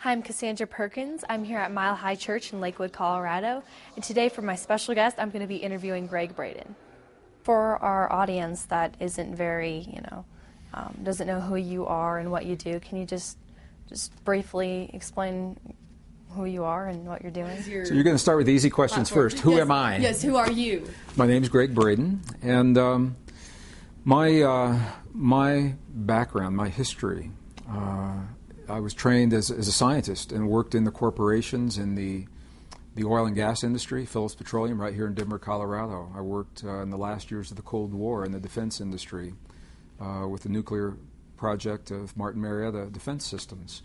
Hi, I'm Cassandra Perkins. I'm here at Mile High Church in Lakewood, Colorado. And today for my special guest, I'm going to be interviewing Gregg Braden. For our audience that isn't very, doesn't know who you are and what you do, can you just briefly explain who you are and what you're doing? So you're going to start with the easy questions first. Who am I? Yes, who are you? My name's Gregg Braden, and my background, my history, I was trained as a scientist and worked in the corporations in the oil and gas industry, Phillips Petroleum, right here in Denver, Colorado. I worked in the last years of the Cold War in the defense industry with the nuclear project of Martin Marietta Defense Systems.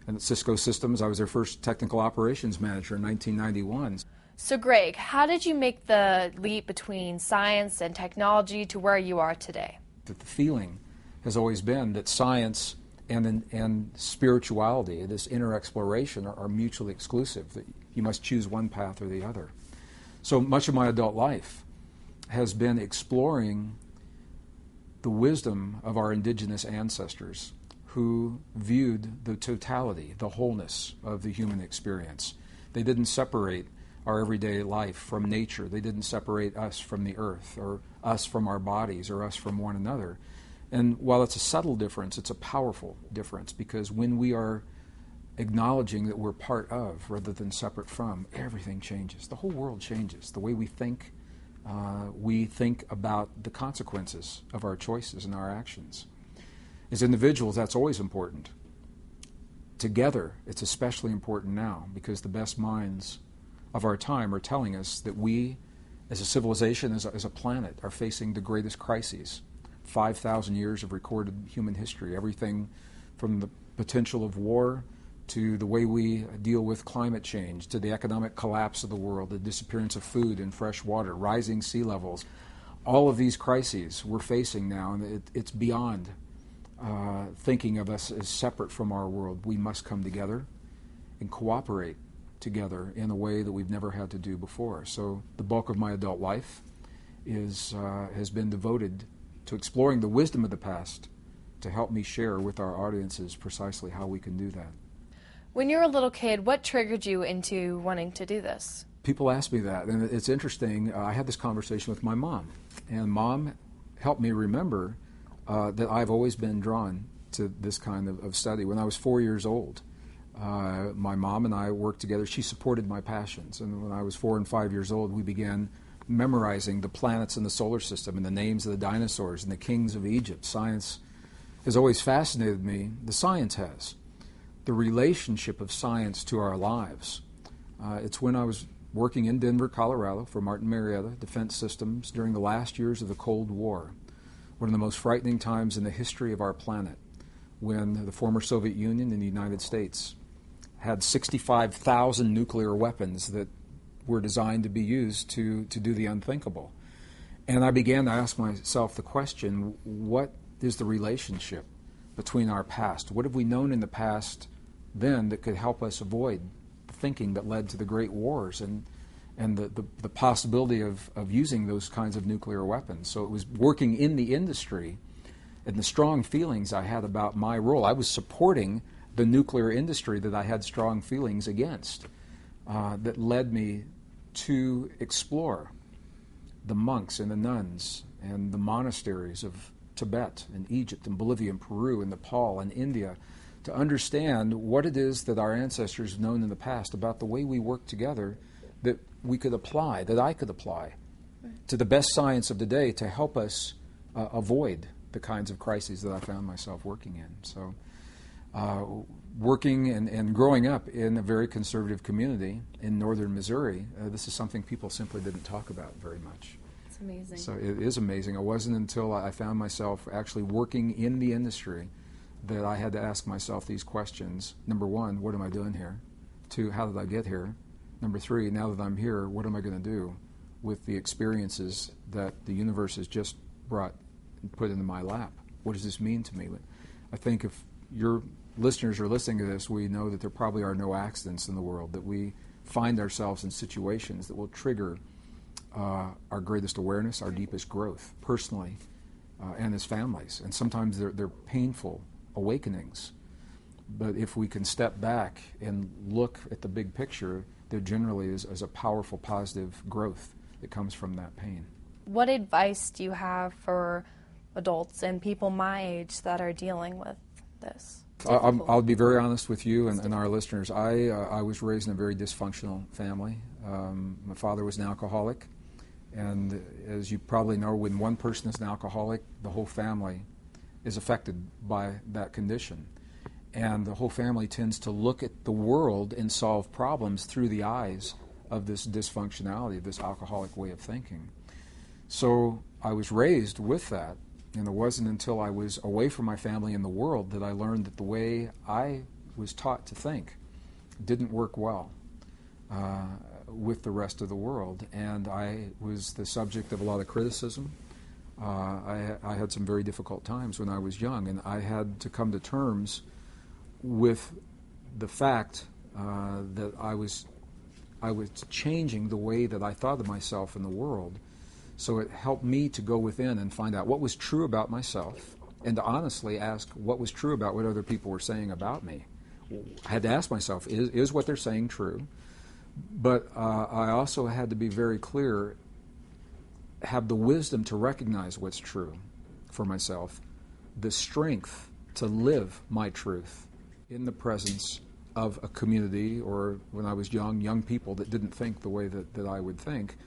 And at Cisco Systems, I was their first technical operations manager in 1991. So Gregg, how did you make the leap between science and technology to where you are today? That the feeling has always been that science and spirituality, this inner exploration, are mutually exclusive, that you must choose one path or the other. So much of my adult life has been exploring the wisdom of our indigenous ancestors who viewed the totality, the wholeness of the human experience. They didn't separate our everyday life from nature. They didn't separate us from the earth, or us from our bodies, or us from one another. And while it's a subtle difference, it's a powerful difference, because when we are acknowledging that we're part of rather than separate from, everything changes. The whole world changes. The way we think about the consequences of our choices and our actions. As individuals, that's always important. Together, it's especially important now, because the best minds of our time are telling us that we, as a civilization, as a planet, are facing the greatest crises. 5,000 years of recorded human history, everything from the potential of war to the way we deal with climate change, to the economic collapse of the world, the disappearance of food and fresh water, rising sea levels. All of these crises we're facing now, and it's beyond thinking of us as separate from our world. We must come together and cooperate together in a way that we've never had to do before. So the bulk of my adult life has been devoted to exploring the wisdom of the past to help me share with our audiences precisely how we can do that. When you were a little kid, what triggered you into wanting to do this? People ask me that, and it's interesting. I had this conversation with my mom, and Mom helped me remember that I've always been drawn to this kind of study. When I was 4 years old, my mom and I worked together. She supported my passions, and when I was 4 and 5 years old, we began memorizing the planets in the solar system and the names of the dinosaurs and the kings of Egypt. Science has always fascinated me. The science has. The relationship of science to our lives. It's when I was working in Denver, Colorado for Martin Marietta Defense Systems during the last years of the Cold War, one of the most frightening times in the history of our planet, when the former Soviet Union and the United States had 65,000 nuclear weapons that were designed to be used to do the unthinkable. And I began to ask myself the question, what is the relationship between our past? What have we known in the past then that could help us avoid the thinking that led to the great wars and the possibility of using those kinds of nuclear weapons? So it was working in the industry and the strong feelings I had about my role. I was supporting the nuclear industry that I had strong feelings against. That led me to explore the monks and the nuns and the monasteries of Tibet and Egypt and Bolivia and Peru and Nepal and India, to understand what it is that our ancestors have known in the past about the way we work together, that we could apply, that I could apply to the best science of the day to help us avoid the kinds of crises that I found myself working in. So working and growing up in a very conservative community in northern Missouri, this is something people simply didn't talk about very much. It's amazing. So it is amazing. It wasn't until I found myself actually working in the industry that I had to ask myself these questions. Number one, what am I doing here? Two, how did I get here? Number three, now that I'm here, what am I going to do with the experiences that the universe has just brought and put into my lap? What does this mean to me? I think if your listeners are listening to this, we know that there probably are no accidents in the world, that we find ourselves in situations that will trigger our greatest awareness, our deepest growth, personally and as families. And sometimes they're painful awakenings. But if we can step back and look at the big picture, there generally is a powerful positive growth that comes from that pain. What advice do you have for adults and people my age that are dealing with this? I'll be very honest with you and our listeners. I was raised in a very dysfunctional family. My father was an alcoholic, and as you probably know, when one person is an alcoholic, the whole family is affected by that condition. And the whole family tends to look at the world and solve problems through the eyes of this dysfunctionality, this alcoholic way of thinking. So I was raised with that, and it wasn't until I was away from my family in the world that I learned that the way I was taught to think didn't work well with the rest of the world. And I was the subject of a lot of criticism. I had some very difficult times when I was young, and I had to come to terms with the fact that I was changing the way that I thought of myself in the world. So it helped me to go within and find out what was true about myself, and to honestly ask what was true about what other people were saying about me. I had to ask myself, is what they're saying true? But I also had to be very clear, have the wisdom to recognize what's true for myself, the strength to live my truth in the presence of a community, or when I was young people that didn't think the way that I would think.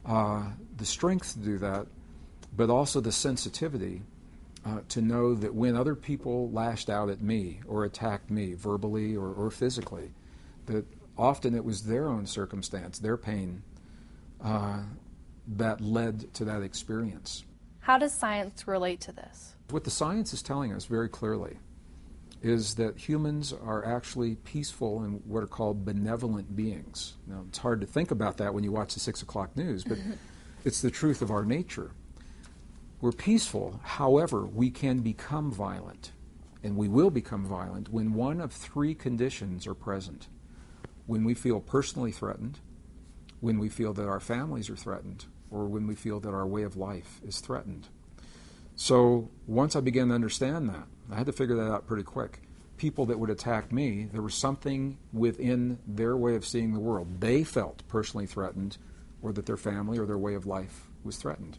The strength to do that, but also the sensitivity to know that when other people lashed out at me or attacked me verbally or physically, that often it was their own circumstance, their pain, that led to that experience. How does science relate to this? What the science is telling us very clearly is that humans are actually peaceful and what are called benevolent beings. Now, it's hard to think about that when you watch the 6 o'clock news, but it's the truth of our nature. We're peaceful, however, we can become violent, and we will become violent when one of three conditions are present. When we feel personally threatened, when we feel that our families are threatened, or when we feel that our way of life is threatened. So once I began to understand that, I had to figure that out pretty quick. People that would attack me, there was something within their way of seeing the world. They felt personally threatened, or that their family or their way of life was threatened.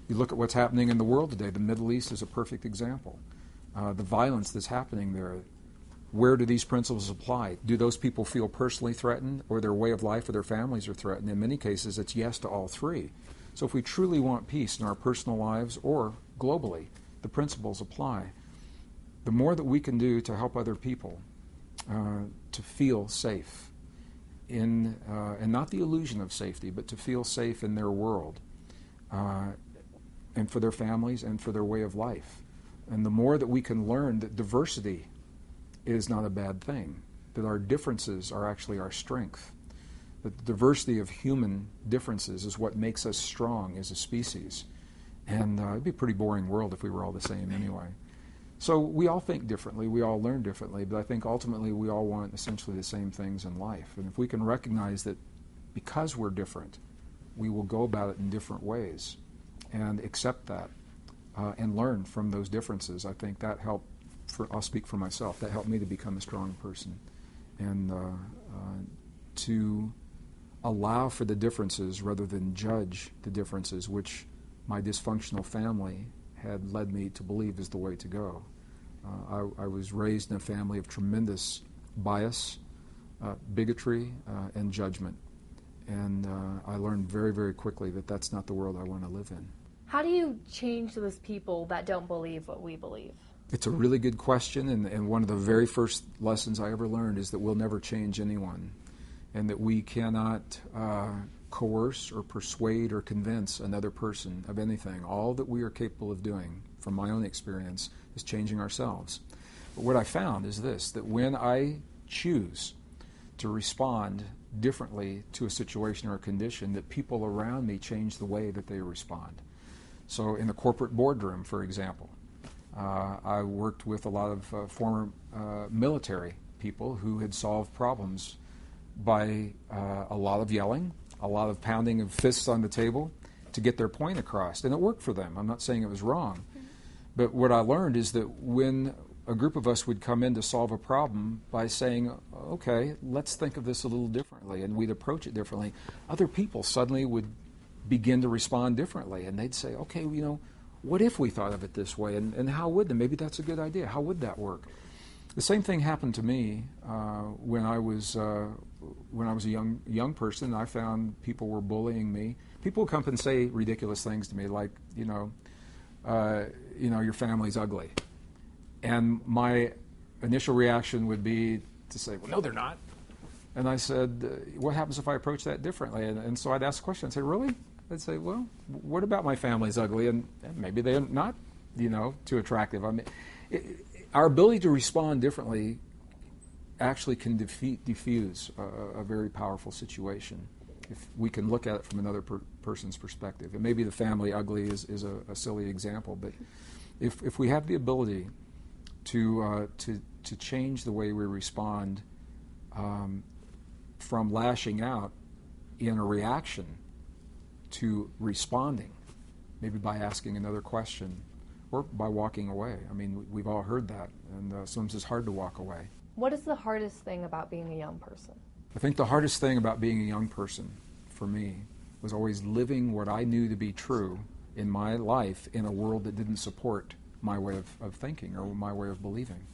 You look at what's happening in the world today. The Middle East is a perfect example. The violence that's happening there, where do these principles apply? Do those people feel personally threatened, or their way of life or their families are threatened? In many cases, it's yes to all three. So if we truly want peace in our personal lives or globally, the principles apply. The more that we can do to help other people to feel safe in, and not the illusion of safety, but to feel safe in their world and for their families and for their way of life. And the more that we can learn that diversity is not a bad thing, that our differences are actually our strength, that the diversity of human differences is what makes us strong as a species. And it'd be a pretty boring world if we were all the same anyway. So we all think differently, we all learn differently, but I think ultimately we all want essentially the same things in life. And if we can recognize that because we're different, we will go about it in different ways and accept that and learn from those differences, I think that helped, I'll speak for myself, that helped me to become a strong person and to allow for the differences rather than judge the differences, which my dysfunctional family had led me to believe is the way to go. I was raised in a family of tremendous bias, bigotry, and judgment. And I learned very, very quickly that that's not the world I want to live in. How do you change those people that don't believe what we believe? It's a really good question, and one of the very first lessons I ever learned is that we'll never change anyone, and that we cannot coerce or persuade or convince another person of anything. All that we are capable of doing, from my own experience, is changing ourselves. But what I found is this, that when I choose to respond differently to a situation or a condition, that people around me change the way that they respond. So in the corporate boardroom, for example, I worked with a lot of former military people who had solved problems by a lot of yelling, a lot of pounding of fists on the table to get their point across. And it worked for them. I'm not saying it was wrong. But what I learned is that when a group of us would come in to solve a problem by saying, okay, let's think of this a little differently, and we'd approach it differently. Other people suddenly would begin to respond differently, and they'd say, okay, what if we thought of it this way, and how would that? Maybe that's a good idea. How would that work? The same thing happened to me when I was a young person. I found people were bullying me. People would come up and say ridiculous things to me, like, your family's ugly. And my initial reaction would be to say, well, no, they're not. And I said, what happens if I approach that differently? And so I'd ask the question. I'd say, really? I'd say, well, what about my family's ugly? And maybe they're not, too attractive. I mean, our ability to respond differently actually can diffuse a very powerful situation if we can look at it from another person's perspective. And maybe the family ugly is a silly example, but if we have the ability to change the way we respond from lashing out in a reaction to responding, maybe by asking another question or by walking away. I mean, we've all heard that, and sometimes it's hard to walk away. What is the hardest thing about being a young person? I think the hardest thing about being a young person for me was always living what I knew to be true in my life in a world that didn't support my way of thinking or my way of believing.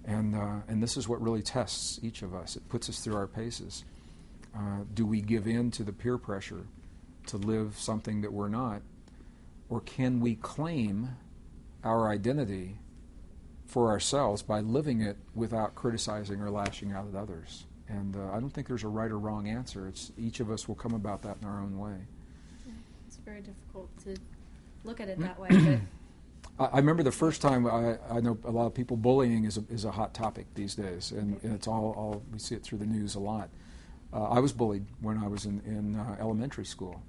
And this is what really tests each of us. It puts us through our paces. Do we give in to the peer pressure to live something that we're not? Or can we claim our identity for ourselves by living it without criticizing or lashing out at others? And I don't think there's a right or wrong answer. It's each of us will come about that in our own way. It's very difficult to look at it that way. But I remember the first time. I know a lot of people, bullying is a hot topic these days, and it's all we see it through the news a lot. I was bullied when I was in elementary school.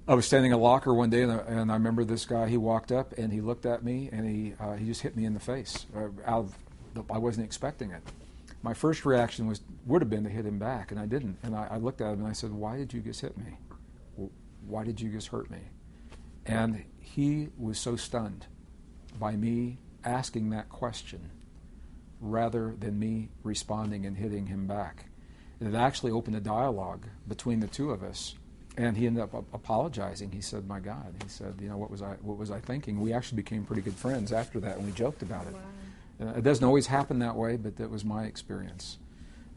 I was standing in a locker one day, and I remember this guy. He walked up and he looked at me, and he just hit me in the face. I wasn't expecting it. My first reaction would have been to hit him back, and I didn't. And I looked at him and I said, "Why did you just hit me? Why did you just hurt me?" And he was so stunned by me asking that question rather than me responding and hitting him back. And it actually opened a dialogue between the two of us. And he ended up apologizing. He said, "My God," he said, what was I thinking?" We actually became pretty good friends after that, and we joked about it. Wow. It doesn't always happen that way, but that was my experience.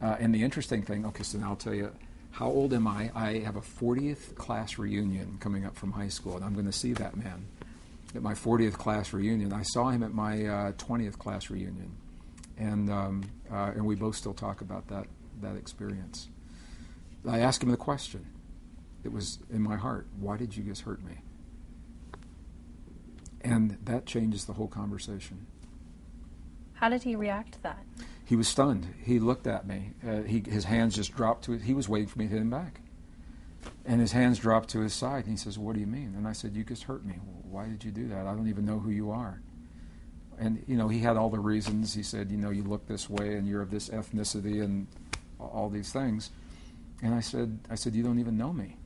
And the interesting thing, okay, so now I'll tell you, how old am I? I have a 40th class reunion coming up from high school, and I'm going to see that man at my 40th class reunion. I saw him at my 20th class reunion, and we both still talk about that experience. I asked him the question. It was in my heart, "Why did you just hurt me?" And that changes the whole conversation. How did he react to that? He was stunned. He looked at me. His hands just dropped to it. He was waiting for me to hit him back. And his hands dropped to his side, and he says, "What do you mean?" And I said, "You just hurt me." "Why did you do that? I don't even know who you are." And, he had all the reasons. He said, "You look this way, and you're of this ethnicity, and all these things." And I said, "You don't even know me.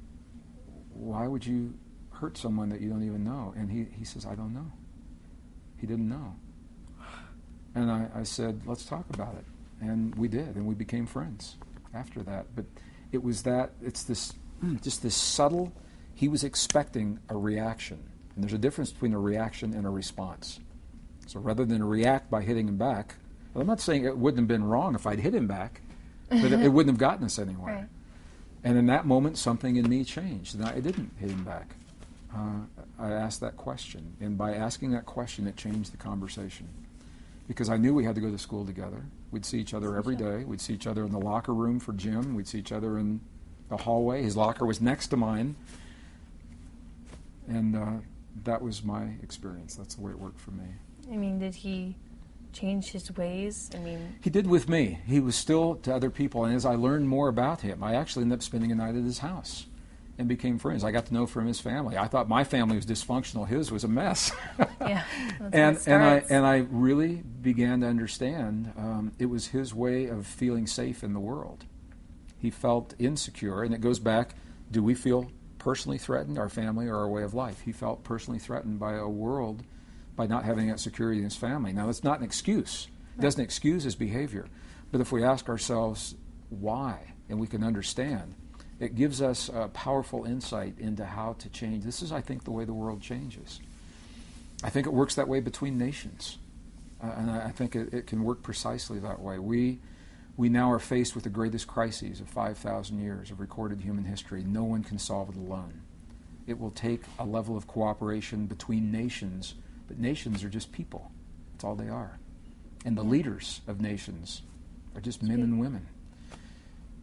Why would you hurt someone that you don't even know?" And he says, "I don't know." He didn't know. And I said, "Let's talk about it." And we did, and we became friends after that. But it's this subtle, he was expecting a reaction. And there's a difference between a reaction and a response. So rather than react by hitting him back, well, I'm not saying it wouldn't have been wrong if I'd hit him back, but it wouldn't have gotten us anywhere. Right. And in that moment, something in me changed, and I didn't hit him back. I asked that question, and by asking that question, it changed the conversation. Because I knew we had to go to school together. We'd see each other every day. We'd see each other in the locker room for gym. We'd see each other in the hallway. His locker was next to mine. And that was my experience. That's the way it worked for me. I mean, did he change his ways? He did with me. He was still to other people. And as I learned more about him, I actually ended up spending a night at his house and became friends. I got to know from his family. I thought my family was dysfunctional. His was a mess. Yeah, and I really began to understand it was his way of feeling safe in the world. He felt insecure, and it goes back, do we feel personally threatened, our family or our way of life? He felt personally threatened by a world by not having that security in his family. Now, that's not an excuse. It doesn't excuse his behavior. But if we ask ourselves why, and we can understand, it gives us a powerful insight into how to change. This is, I think, the way the world changes. I think it works that way between nations. And I think it can work precisely that way. We now are faced with the greatest crises of 5,000 years of recorded human history. No one can solve it alone. It will take a level of cooperation between nations, but nations are just people. That's all they are. And the leaders of nations are just men and women.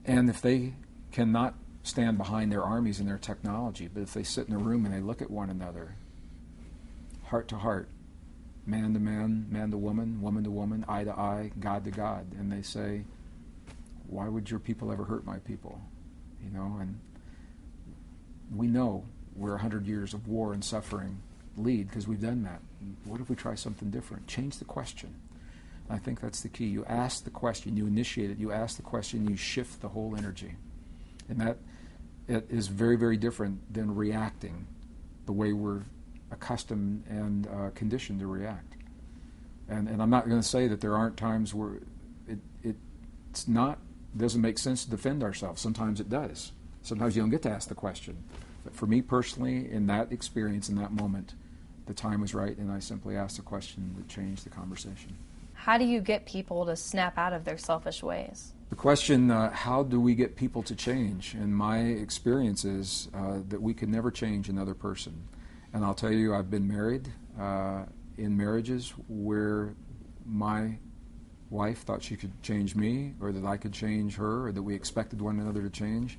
And if they cannot stand behind their armies and their technology, but if they sit in a room and they look at one another, heart to heart, man to man, man to woman, woman to woman, eye to eye, God to God, and they say, why would your people ever hurt my people? You know, and we know where 100 years of war and suffering lead because we've done that. What if we try something different? Change the question. I think that's the key. You ask the question, you initiate it, you ask the question, you shift the whole energy. And that it is very, very different than reacting the way we're accustomed and conditioned to react. And I'm not going to say that there aren't times where it's not, doesn't make sense to defend ourselves. Sometimes it does. Sometimes you don't get to ask the question. But for me personally, in that experience, in that moment, the time was right, and I simply asked a question that changed the conversation. How do you get people to snap out of their selfish ways? The question, how do we get people to change? And my experience is that we can never change another person. And I'll tell you, I've been married in marriages where my wife thought she could change me, or that I could change her, or that we expected one another to change.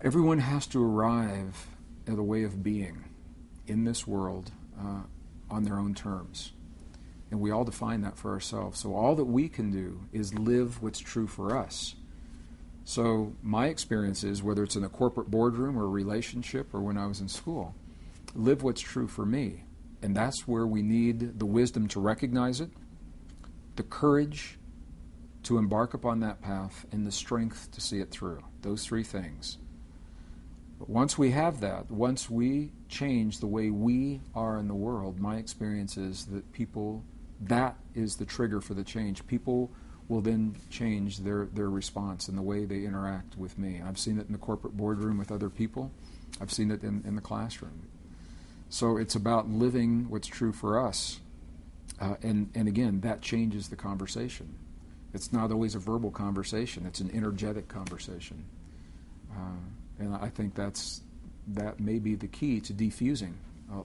Everyone has to arrive at a way of being in this world on their own terms. And we all define that for ourselves. So all that we can do is live what's true for us. So my experience is, whether it's in a corporate boardroom or a relationship or when I was in school, live what's true for me. And that's where we need the wisdom to recognize it, the courage to embark upon that path, and the strength to see it through. Those three things. But once we have that, once we change the way we are in the world, my experience is that people, that is the trigger for the change. People will then change their response and the way they interact with me. I've seen it in the corporate boardroom with other people. I've seen it in the classroom. So it's about living what's true for us. And again, that changes the conversation. It's not always a verbal conversation. It's an energetic conversation. And I think that may be the key to defusing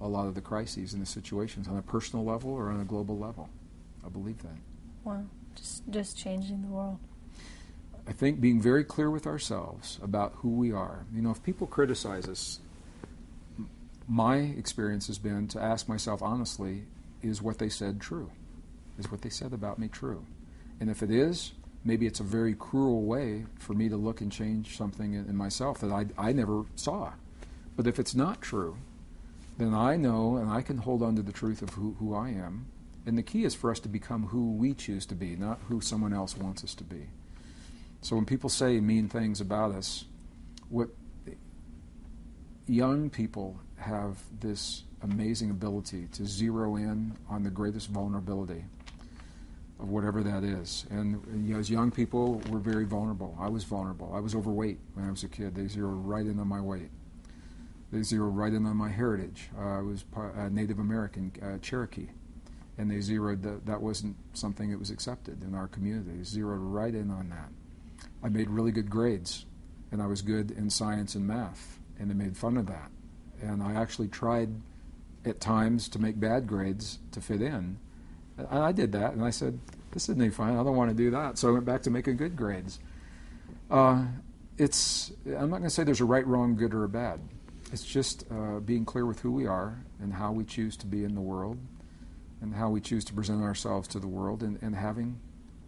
a lot of the crises and the situations on a personal level or on a global level. I believe that. Wow, just changing the world. I think being very clear with ourselves about who we are. You know, if people criticize us, my experience has been to ask myself honestly, is what they said true? Is what they said about me true? And if it is, maybe it's a very cruel way for me to look and change something in myself that I never saw. But if it's not true, then I know and I can hold on to the truth of who I am. And the key is for us to become who we choose to be, not who someone else wants us to be. So when people say mean things about us, what young people have this amazing ability to zero in on the greatest vulnerability of whatever that is. And you know, as young people, we're very vulnerable. I was vulnerable. I was overweight when I was a kid. They zeroed right in on my weight. They zeroed right in on my heritage. I was Native American, Cherokee. And they zeroed that wasn't something that was accepted in our community. They zeroed right in on that. I made really good grades, and I was good in science and math, and they made fun of that. And I actually tried at times to make bad grades to fit in. And I did that, and I said, this isn't any fun. I don't want to do that. So I went back to making good grades. I'm not going to say there's a right, wrong, good, or a bad. It's just being clear with who we are and how we choose to be in the world and how we choose to present ourselves to the world, and having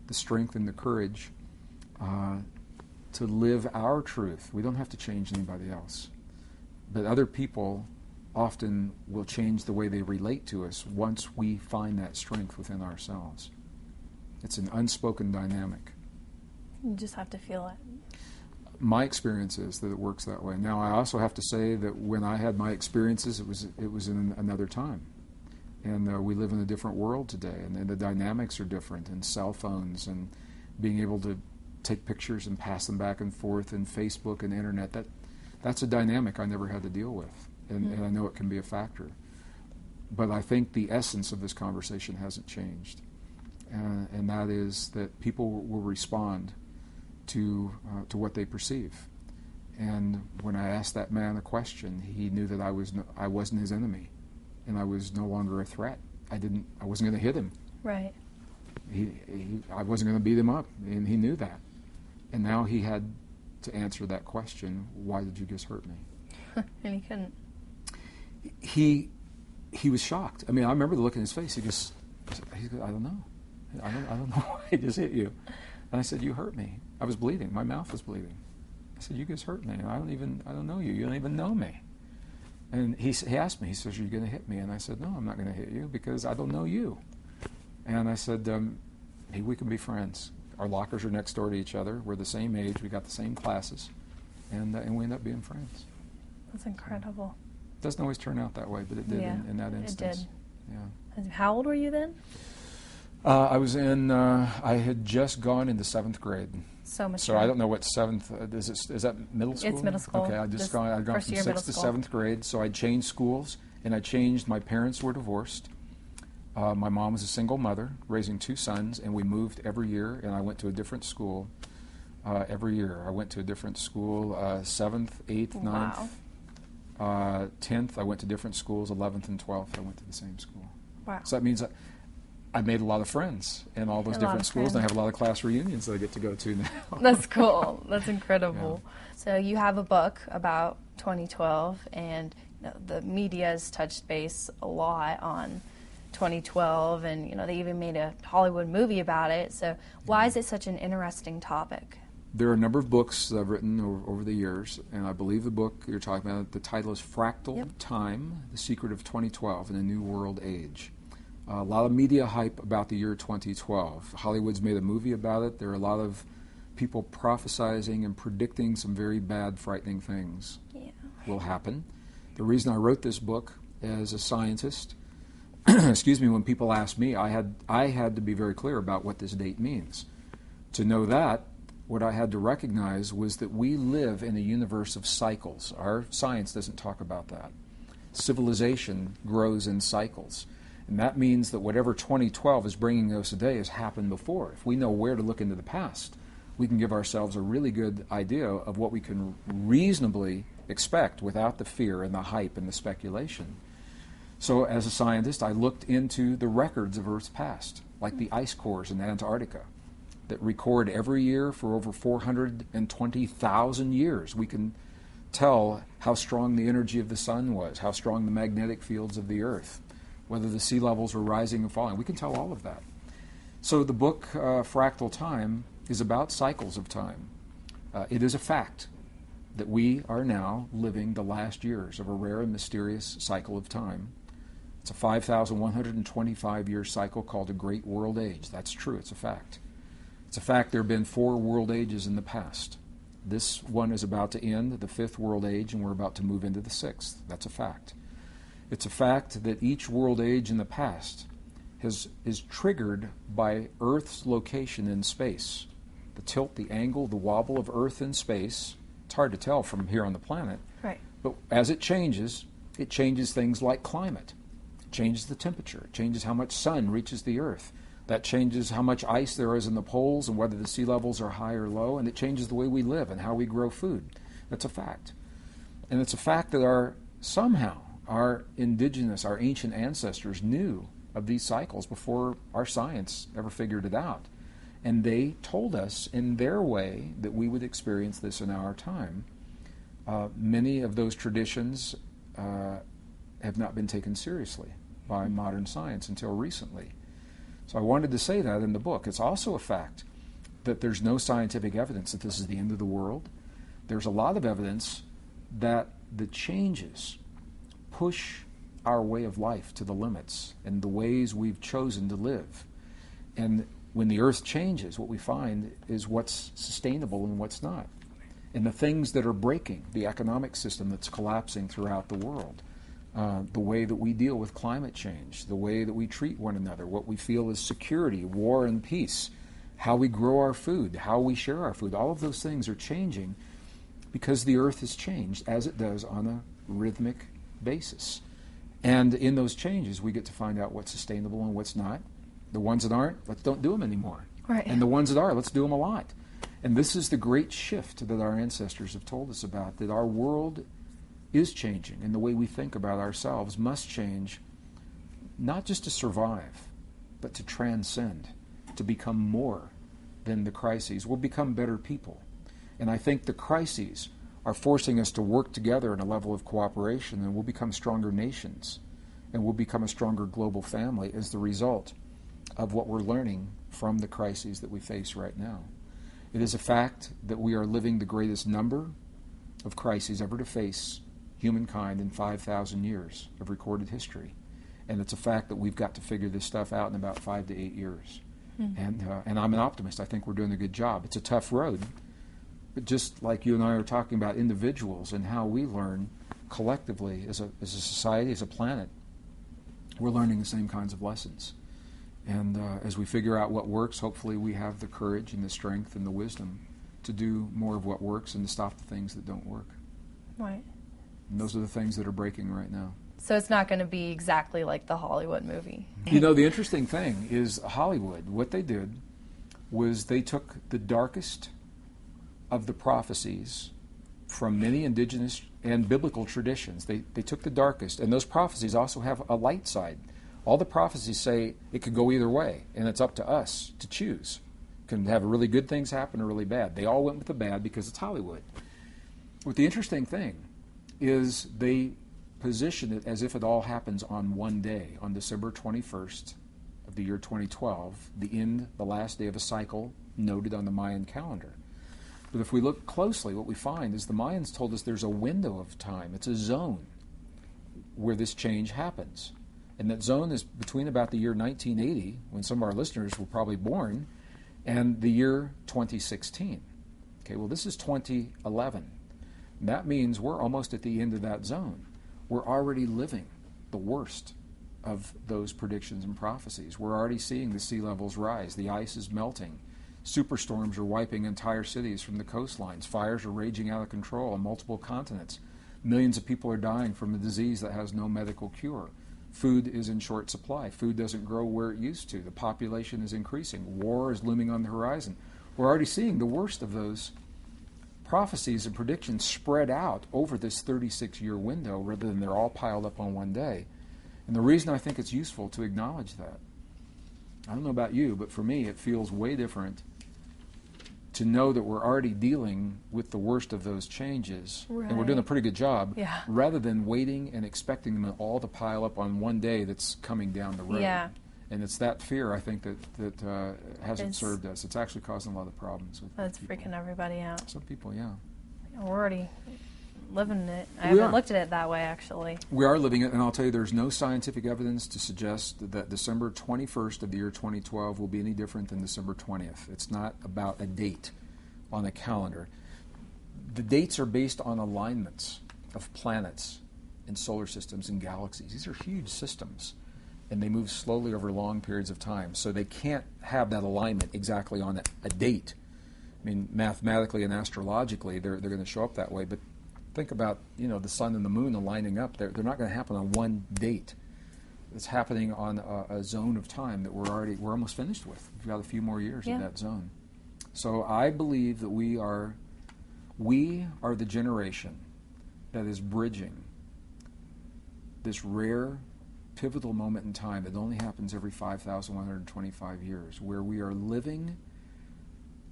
the strength and the courage to live our truth. We don't have to change anybody else. But other people often will change the way they relate to us once we find that strength within ourselves. It's an unspoken dynamic. You just have to feel it. My experience is that it works that way. Now, I also have to say that when I had my experiences, it was in another time. And we live in a different world today, and the dynamics are different, and cell phones and being able to take pictures and pass them back and forth, and Facebook and internet, that's a dynamic I never had to deal with, and I know it can be a factor. But I think the essence of this conversation hasn't changed, and that is that people will respond to what they perceive. And when I asked that man a question, he knew that I wasn't his enemy, and I was no longer a threat. I wasn't going to hit him. Right. I wasn't going to beat him up, and he knew that. And now he had to answer that question: why did you just hurt me? And he couldn't. He was shocked. I mean, I remember the look in his face. He goes, I don't know. I don't know why I just hit you. And I said, you hurt me. I was bleeding. My mouth was bleeding. I said, you just hurt me. I don't know you. You don't even know me. And he asked me, he says, are you going to hit me? And I said, no, I'm not going to hit you because I don't know you. And I said, hey, we can be friends. Our lockers are next door to each other. We're the same age. We got the same classes. And we end up being friends. That's incredible. It doesn't always turn out that way, but it did in that instance. It did. Yeah. How old were you then? I had just gone into 7th grade. So much. So I don't know what 7th, is that middle school? It's middle school. Okay, I'd gone from 6th to 7th grade, so I changed schools, and I changed, my parents were divorced. My mom was a single mother, raising 2 sons, and we moved every year, and I went to a different school every year. I went to a different school, 7th, 8th, 9th. Wow. 10th, I went to different schools. 11th and 12th, I went to the same school. Wow. So that means I made a lot of friends in all those different schools, and I have a lot of class reunions that I get to go to now. That's cool. That's incredible. Yeah. So you have a book about 2012, and the media has touched base a lot on 2012, and they even made a Hollywood movie about it. So why is it such an interesting topic? There are a number of books that I've written over the years, and I believe the book you're talking about, the title is Fractal Time, The Secret of 2012 in a New World Age. A lot of media hype about the year 2012. Hollywood's made a movie about it. There are a lot of people prophesizing and predicting some very bad, frightening things will happen. The reason I wrote this book as a scientist, excuse me, when people ask me, I had to be very clear about what this date means. To know that, what I had to recognize was that we live in a universe of cycles. Our science doesn't talk about that. Civilization grows in cycles. And that means that whatever 2012 is bringing us today has happened before. If we know where to look into the past, we can give ourselves a really good idea of what we can reasonably expect without the fear and the hype and the speculation. So as a scientist, I looked into the records of Earth's past, like the ice cores in Antarctica, that record every year for over 420,000 years. We can tell how strong the energy of the sun was, how strong the magnetic fields of the Earth, whether the sea levels were rising and falling. We can tell all of that. So the book, Fractal Time, is about cycles of time. It is a fact that we are now living the last years of a rare and mysterious cycle of time. It's a 5,125-year cycle called a Great World Age. That's true. It's a fact. It's a fact there have been 4 world ages in the past. This one is about to end, the 5th world age, and we're about to move into the 6th. That's a fact. It's a fact that each world age in the past is triggered by Earth's location in space. The tilt, the angle, the wobble of Earth in space. It's hard to tell from here on the planet. Right. But as it changes things like climate. It changes the temperature. It changes how much sun reaches the Earth. That changes how much ice there is in the poles and whether the sea levels are high or low, and it changes the way we live and how we grow food. That's a fact. And it's a fact that somehow our indigenous, our ancient ancestors knew of these cycles before our science ever figured it out. And they told us in their way that we would experience this in our time. Many of those traditions have not been taken seriously by modern science until recently. So I wanted to say that in the book. It's also a fact that there's no scientific evidence that this is the end of the world. There's a lot of evidence that the changes push our way of life to the limits and the ways we've chosen to live. And when the earth changes, what we find is what's sustainable and what's not. And the things that are breaking, the economic system that's collapsing throughout the world, the way that we deal with climate change, the way that we treat one another, what we feel is security, war and peace, how we grow our food, how we share our food. All of those things are changing because the earth has changed as it does on a rhythmic basis. And in those changes, we get to find out what's sustainable and what's not. The ones that aren't, let's don't do them anymore. Right. And the ones that are, let's do them a lot. And this is the great shift that our ancestors have told us about, that our world is changing, and the way we think about ourselves must change, not just to survive, but to transcend, to become more than the crises. We'll become better people. And I think the crises are forcing us to work together in a level of cooperation, and we'll become stronger nations, and we'll become a stronger global family as the result of what we're learning from the crises that we face right now. It is a fact that we are living the greatest number of crises ever to face humankind in 5,000 years of recorded history. And it's a fact that we've got to figure this stuff out in about 5 to 8 years. And I'm an optimist. I think we're doing a good job. It's a tough road. But just like you and I are talking about individuals and how we learn collectively as a society, as a planet, we're learning the same kinds of lessons. And as we figure out what works, hopefully we have the courage and the strength and the wisdom to do more of what works and to stop the things that don't work. Right. And those are the things that are breaking right now. So it's not going to be exactly like the Hollywood movie. You know, the interesting thing is Hollywood, what they did was they took the darkest of the prophecies from many indigenous and biblical traditions. They took the darkest, and those prophecies also have a light side. All the prophecies say it could go either way, and it's up to us to choose. It can have really good things happen or really bad. They all went with the bad because it's Hollywood. But the interesting thing is they position it as if it all happens on one day, on December 21st of the year 2012, the last day of a cycle noted on the Mayan calendar. But if we look closely, what we find is the Mayans told us there's a window of time. It's a zone where this change happens. And that zone is between about the year 1980, when some of our listeners were probably born, and the year 2016. Okay, well, this is 2011. And that means we're almost at the end of that zone. We're already living the worst of those predictions and prophecies. We're already seeing the sea levels rise. The ice is melting. Superstorms are wiping entire cities from the coastlines. Fires are raging out of control on multiple continents. Millions of people are dying from a disease that has no medical cure. Food is in short supply. Food doesn't grow where it used to. The population is increasing. War is looming on the horizon. We're already seeing the worst of those prophecies and predictions spread out over this 36-year window rather than they're all piled up on one day. And the reason I think it's useful to acknowledge that, I don't know about you, but for me it feels way different to know that we're already dealing with the worst of those changes, right. And we're doing a pretty good job, yeah. Rather than waiting and expecting them all to pile up on one day that's coming down the road. Yeah. And it's that fear, I think, that hasn't served us. It's actually causing a lot of problems with That's people. freaking everybody out. Some people, yeah. We're already living it. I haven't looked at it that way, actually. We are living it, and I'll tell you, there's no scientific evidence to suggest that December 21st of the year 2012 will be any different than December 20th. It's not about a date on a calendar. The dates are based on alignments of planets and solar systems and galaxies. These are huge systems, and they move slowly over long periods of time. So they can't have that alignment exactly on a date. I mean, mathematically and astrologically, they're going to show up that way. But think about, the sun and the moon aligning up. They're not going to happen on one date. It's happening on a zone of time that we're almost finished with. We've got a few more years in that zone. So I believe that we are the generation that is bridging this rare, pivotal moment in time that only happens every 5,125 years, where we are living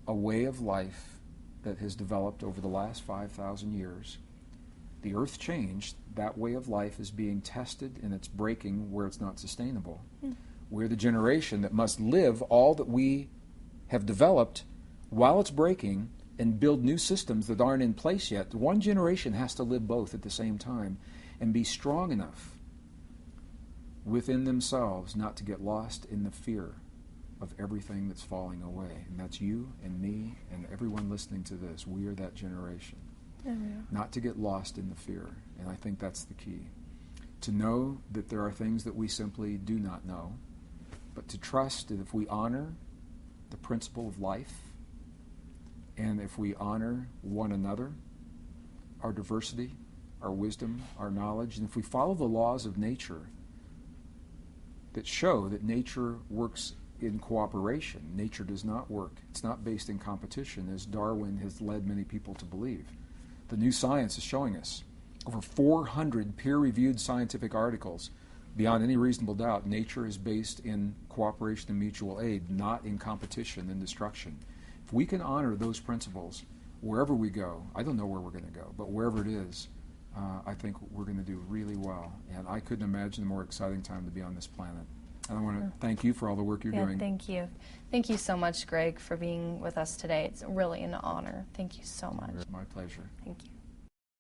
a way of life that has developed over the last 5,000 years. The earth changed. That way of life is being tested, and it's breaking where it's not sustainable. We're the generation that must live all that we have developed while it's breaking and build new systems that aren't in place yet. One generation has to live both at the same time and be strong enough within themselves not to get lost in the fear of everything that's falling away. And that's you and me and everyone listening to this. We are that generation. Not to get lost in the fear. And I think that's the key. to know that there are things that we simply do not know, but to trust that if we honor the principle of life, and if we honor one another, our diversity, our wisdom, our knowledge, and if we follow the laws of nature that show that nature works in cooperation, nature does not work. It's not based in competition, as Darwin has led many people to believe. The new science is showing us over 400 peer-reviewed scientific articles. Beyond any reasonable doubt, nature is based in cooperation and mutual aid, not in competition and destruction. If we can honor those principles wherever we go, I don't know where we're going to go, but wherever it is, I think we're going to do really well. And I couldn't imagine a more exciting time to be on this planet. And I want to thank you for all the work you're doing. Thank you. Thank you so much, Gregg, for being with us today. It's really an honor. Thank you so much. My pleasure. Thank you.